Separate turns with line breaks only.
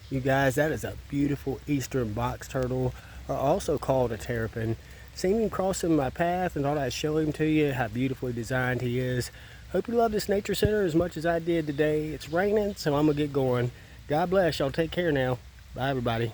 You guys, that is a beautiful eastern box turtle, or also called a terrapin. Seen him crossing my path and thought I'd show him to you, how beautifully designed he is. Hope you love this nature center as much as I did today. It's raining, so I'm going to get going. God bless. Y'all take care now. Bye, everybody.